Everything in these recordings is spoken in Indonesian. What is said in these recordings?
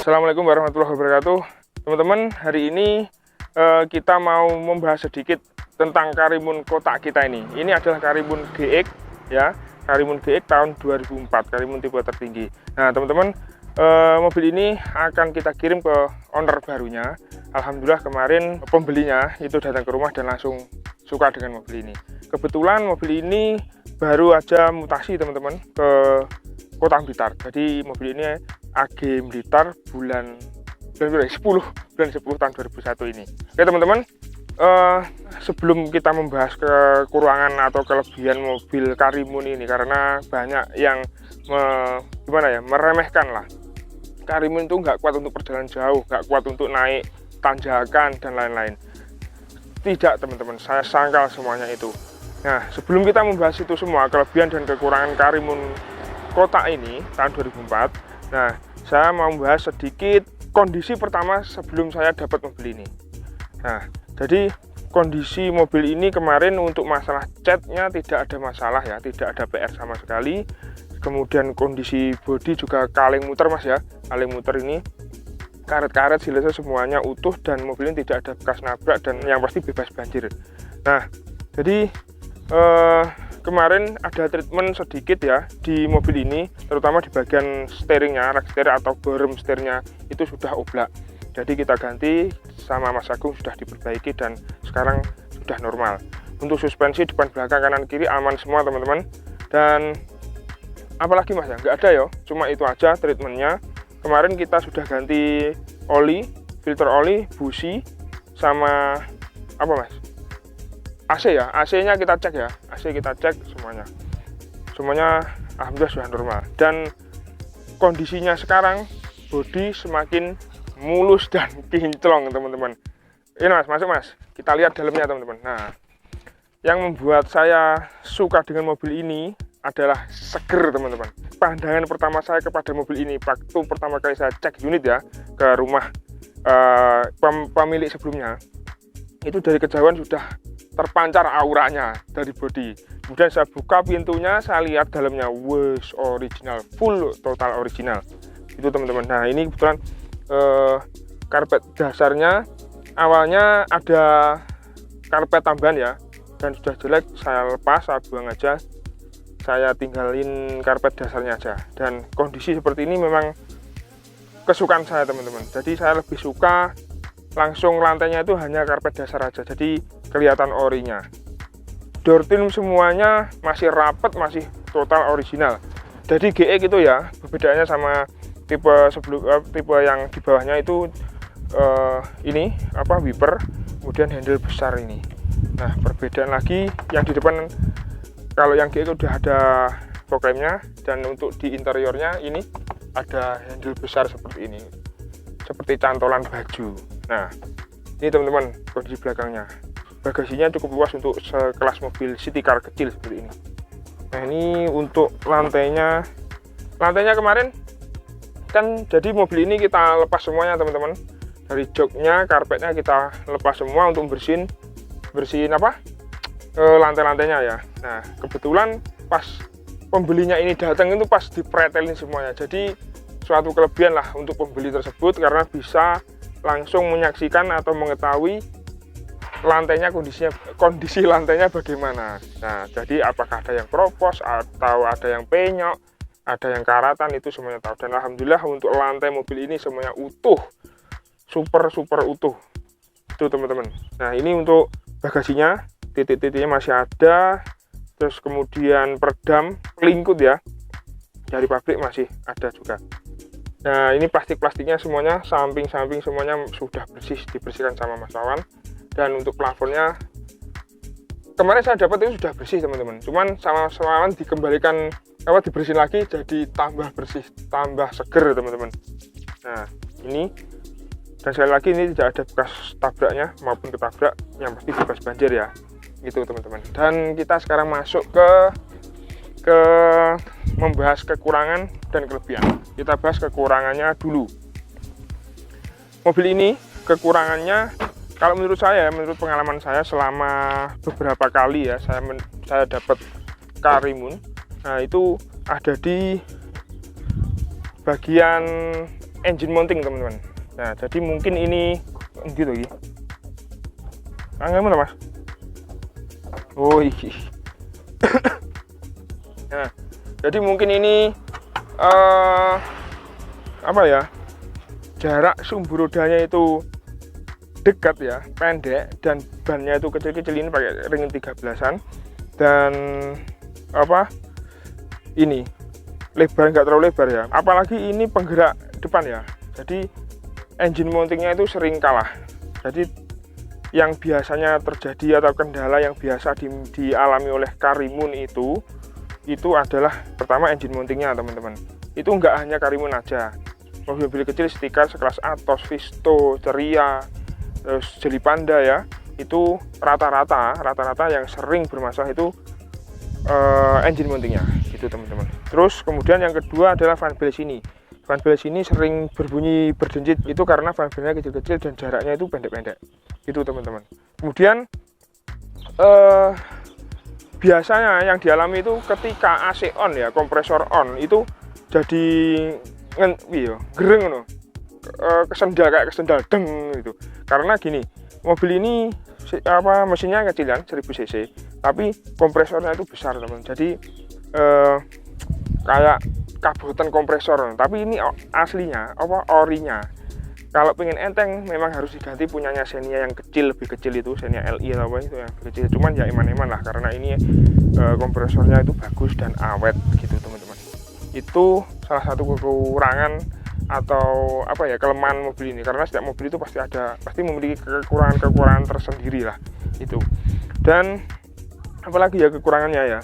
Assalamualaikum warahmatullahi wabarakatuh. Teman-teman, hari ini kita mau membahas sedikit tentang Karimun kotak kita ini. Ini adalah Karimun GX ya, Karimun GX tahun 2004, Karimun tipe tertinggi. Nah, teman-teman, mobil ini akan kita kirim ke owner barunya. Alhamdulillah kemarin pembelinya itu datang ke rumah dan langsung suka dengan mobil ini. Kebetulan mobil ini baru aja mutasi teman-teman ke Kota Blitar. Jadi mobil ini AG Blitar bulan 10 tahun 2001 ini. Oke teman-teman, sebelum kita membahas kekurangan atau kelebihan mobil Karimun ini, karena banyak yang meremehkan lah. Karimun itu nggak kuat untuk perjalanan jauh, nggak kuat untuk naik tanjakan dan lain-lain. Tidak teman-teman, saya sangkal semuanya itu. Nah, sebelum kita membahas itu semua kelebihan dan kekurangan Karimun kotak ini tahun 2004, nah saya mau membahas sedikit kondisi pertama sebelum saya dapat mobil ini. Nah, jadi kondisi mobil ini kemarin untuk masalah catnya tidak ada masalah ya, tidak ada PR sama sekali. Kemudian kondisi bodi juga kaleng muter mas ya, kaleng muter ini karet-karet silesnya semuanya utuh dan mobil ini tidak ada bekas nabrak dan yang pasti bebas banjir. Nah, jadi kemarin ada treatment sedikit ya di mobil ini, terutama di bagian steeringnya, rak steer atau berem steernya itu sudah oblak. Jadi kita ganti sama Mas Agung, sudah diperbaiki dan sekarang sudah normal. Untuk suspensi depan belakang kanan kiri aman semua teman-teman. Dan apalagi mas ya, nggak ada ya, cuma itu aja treatmentnya. Kemarin kita sudah ganti oli, filter oli, busi, sama apa mas? AC ya, AC-nya kita cek ya, AC kita cek semuanya alhamdulillah sudah normal. Dan kondisinya sekarang bodi semakin mulus dan kinclong teman-teman. Ini mas, masuk mas, kita lihat dalamnya teman-teman. Nah, yang membuat saya suka dengan mobil ini adalah seger teman-teman. Pandangan pertama saya kepada mobil ini waktu pertama kali saya cek unit ya ke rumah pemilik sebelumnya, itu dari kejauhan sudah terpancar auranya dari bodi. Kemudian saya buka pintunya, saya lihat dalamnya, wes original, full total original. Itu teman-teman. Nah ini kebetulan karpet dasarnya awalnya ada karpet tambahan ya, dan sudah jelek saya lepas, saya buang aja, saya tinggalin karpet dasarnya aja. Dan kondisi seperti ini memang kesukaan saya teman-teman. Jadi saya lebih suka langsung lantainya itu hanya karpet dasar aja, jadi kelihatan orinya. Door trim semuanya masih rapet, masih total original. Jadi GX itu ya, perbedaannya sama tipe tipe yang di bawahnya itu ini apa, wiper, kemudian handle besar ini. Nah perbedaan lagi yang di depan, kalau yang GX udah ada fog lampnya, dan untuk di interiornya ini ada handle besar seperti ini, seperti cantolan baju. Nah ini teman-teman kondisi belakangnya, bagasinya cukup luas untuk sekelas mobil city car kecil seperti ini. Nah ini untuk lantainya kemarin kan, jadi mobil ini kita lepas semuanya teman-teman, dari joknya, karpetnya kita lepas semua untuk bersihin apa, lantai-lantainya ya. Nah kebetulan pas pembelinya ini datang itu pas dipretelin semuanya, jadi suatu kelebihan lah untuk pembeli tersebut karena bisa langsung menyaksikan atau mengetahui lantainya, kondisi lantainya bagaimana. Nah jadi apakah ada yang kropos atau ada yang penyok, ada yang karatan, itu semuanya tahu. Dan alhamdulillah untuk lantai mobil ini semuanya utuh, super utuh itu teman-teman. Nah ini untuk bagasinya, titik-titiknya masih ada, terus kemudian peredam lingkut ya dari pabrik masih ada juga. Nah ini plastiknya semuanya, samping semuanya sudah bersih, dibersihkan sama Mas Wawan. Dan untuk plafonnya kemarin saya dapat itu sudah bersih teman-teman, cuman sama Mas Wawan dikembalikan dibersihin lagi, jadi tambah bersih, tambah seger teman-teman. Nah ini, dan sekali lagi ini tidak ada bekas tabraknya maupun ketabrak, yang pasti bebas banjir ya, gitu teman-teman. Dan kita sekarang masuk ke ke membahas kekurangan dan kelebihan. Kita bahas kekurangannya dulu. Mobil ini kekurangannya, kalau menurut saya, menurut pengalaman saya selama beberapa kali ya, saya dapat Karimun. Nah, itu ada di bagian engine mounting, teman-teman. Nah, jadi mungkin ini gitu lagi. Mana, Mas? Oh, iki. Nah, jadi mungkin ini apa ya? Jarak sumbu rodanya itu dekat ya, pendek, dan bannya itu kecil-kecil, ini pakai ring 13-an, dan apa ini lebar, nggak terlalu lebar ya, apalagi ini penggerak depan ya, jadi engine mountingnya itu sering kalah. Jadi yang biasanya terjadi atau kendala yang biasa dialami oleh Karimun itu adalah pertama engine mountingnya, teman-teman. Itu nggak hanya Karimun aja, mobil-mobil kecil setika sekelas Atos, Visto, Ceria, terus Jeli Panda ya, itu rata-rata yang sering bermasalah itu engine mountingnya gitu, teman-teman. Terus kemudian yang kedua adalah fan bell sini. Fan bell sini sering berbunyi berdenjit, itu karena fan bellnya kecil-kecil dan jaraknya itu pendek-pendek gitu, teman-teman. Kemudian biasanya yang dialami itu ketika AC on ya, kompresor on, itu jadi gereng no, kesendal, kayak kesendal deng gitu. Karena gini, mobil ini mesinnya kecil kan, 1000 cc, tapi kompresornya itu besar, teman. Jadi kayak kabotan kompresor, tapi ini aslinya orinya. Kalau pengen enteng memang harus diganti punyanya Xenia yang kecil, lebih kecil itu, Xenia LI atau apa itu yang lebih kecil. Cuman ya eman-eman lah, karena ini kompresornya itu bagus dan awet gitu, teman-teman. Itu salah satu kekurangan atau apa ya, kelemahan mobil ini, karena setiap mobil itu pasti memiliki kekurangan tersendiri lah itu. Dan apalagi ya kekurangannya ya,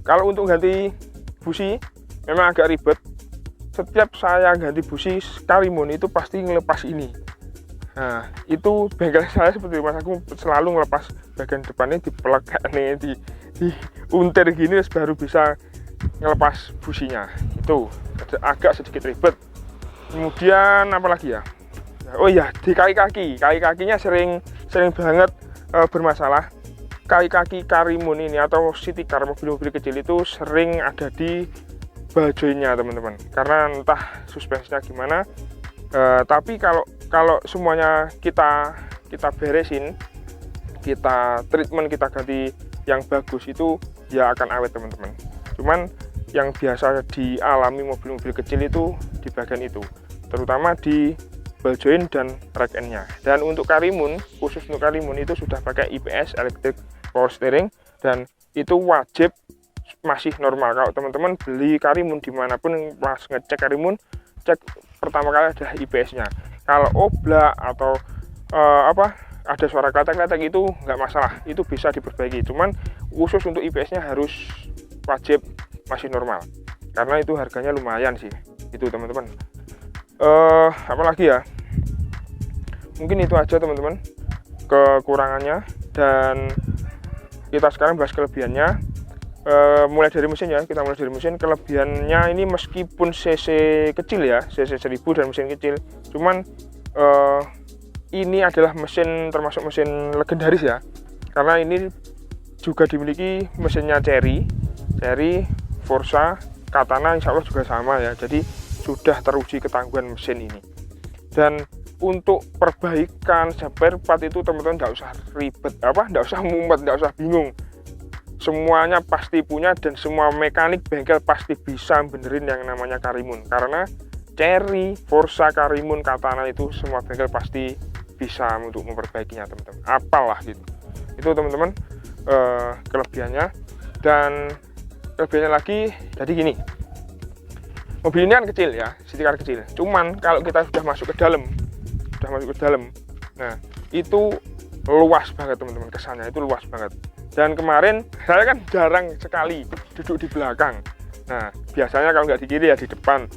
kalau untuk ganti busi memang agak ribet. Setiap saya ganti busi Karimun itu pasti ngelepas ini. Nah, itu bengkel saya seperti Mas Aku selalu ngelepas bagian depannya, dipelek nih, diuntir gini baru bisa ngelepas businya. Itu agak sedikit ribet. Kemudian apa lagi ya? Oh iya, di kaki-kakinya sering banget bermasalah. Kaki-kaki Karimun ini atau city car, mobil-mobil kecil itu sering ada di ball jointnya, teman-teman. Karena entah suspensinya gimana. Tapi kalau semuanya kita beresin, kita treatment, kita ganti yang bagus, itu ya akan awet, teman-teman. Cuman yang biasa dialami mobil-mobil kecil itu di bagian itu, terutama di ball joint dan rack end-nya. Dan untuk Karimun, khusus untuk Karimun itu sudah pakai IPS, electric power steering, dan itu wajib masih normal. Kalau teman-teman beli Karimun dimanapun, pas ngecek Karimun, cek pertama kali adalah IPS-nya. Kalau oblak atau ada suara kletek-kletek itu nggak masalah, itu bisa diperbaiki. Cuman khusus untuk IPS-nya harus wajib masih normal, karena itu harganya lumayan sih itu, teman-teman. Apalagi ya, mungkin itu aja, teman-teman, kekurangannya. Dan kita sekarang bahas kelebihannya. Mulai dari mesin ya, kita mulai dari mesin. Kelebihannya ini meskipun cc kecil ya, cc 1000 dan mesin kecil, cuman ini adalah mesin termasuk mesin legendaris ya, karena ini juga dimiliki mesinnya Chery, Forza, Katana, insya Allah juga sama ya. Jadi sudah teruji ketangguhan mesin ini. Dan untuk perbaikan spare part itu, teman-teman nggak usah ribet, nggak usah mumet, nggak usah bingung. Semuanya pasti punya, dan semua mekanik bengkel pasti bisa benerin yang namanya Karimun. Karena Chery, Forza, Karimun, Katana itu semua bengkel pasti bisa untuk memperbaikinya, teman-teman. Apalah gitu. Itu, teman-teman, kelebihannya. Dan kelebihannya lagi, jadi gini, mobil ini kan kecil ya, city car kecil. Cuman kalau kita sudah masuk ke dalam, nah itu luas banget, teman-teman. Kesannya itu luas banget. Dan kemarin saya kan jarang sekali duduk di belakang. Nah, biasanya kalau nggak di kiri ya di depan.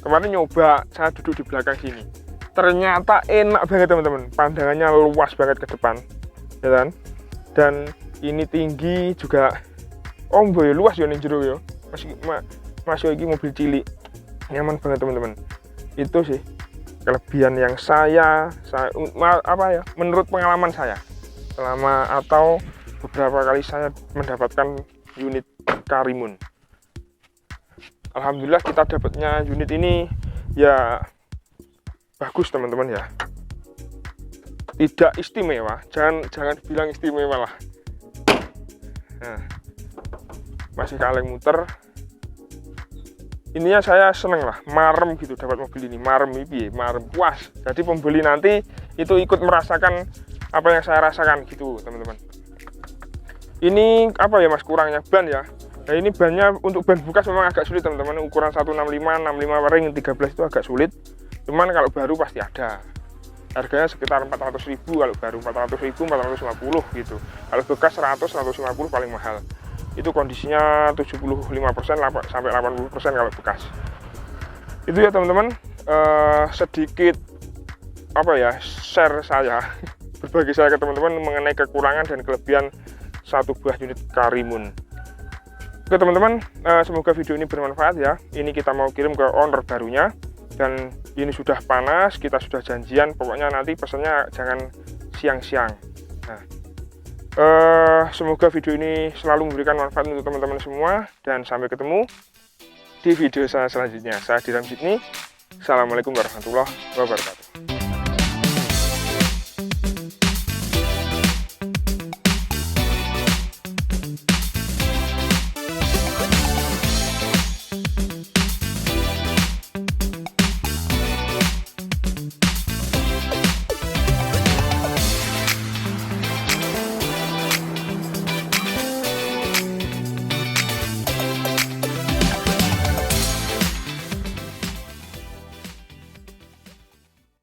Kemarin nyoba saya duduk di belakang sini. Ternyata enak banget, teman-teman. Pandangannya luas banget ke depan, ya kan? Dan ini tinggi juga. Oh, boy, luas ya nih jero ya. masih lagi mobil cilik, nyaman banget teman-teman. Itu sih kelebihan yang menurut pengalaman saya selama atau beberapa kali saya mendapatkan unit Karimun. Alhamdulillah kita dapatnya unit ini ya bagus teman-teman ya, tidak istimewa, jangan bilang istimewa lah. Nah, masih kaleng muter. Ininya saya seneng lah, marem gitu dapat mobil ini, marem puas. Jadi pembeli nanti itu ikut merasakan apa yang saya rasakan gitu teman-teman. Ini apa ya mas, kurangnya ban ya. Nah ini bannya untuk ban bekas memang agak sulit teman-teman, ukuran 165, 65 ring 13 itu agak sulit. Cuman kalau baru pasti ada. Harganya sekitar 400.000 kalau baru, 400.000, 450 gitu. Kalau bekas 100, 150 paling mahal. Itu kondisinya 75% sampai 80% kalau bekas. Itu ya teman-teman, sedikit apa ya, share saya berbagi saya ke teman-teman mengenai kekurangan dan kelebihan satu buah unit Karimun. Oke teman-teman, semoga video ini bermanfaat ya. Ini kita mau kirim ke owner barunya, dan ini sudah panas, kita sudah janjian, pokoknya nanti pesannya jangan siang-siang. Nah, semoga video ini selalu memberikan manfaat untuk teman-teman semua, dan sampai ketemu di video saya selanjutnya. Saya Diram Sydney. Assalamualaikum warahmatullahi wabarakatuh.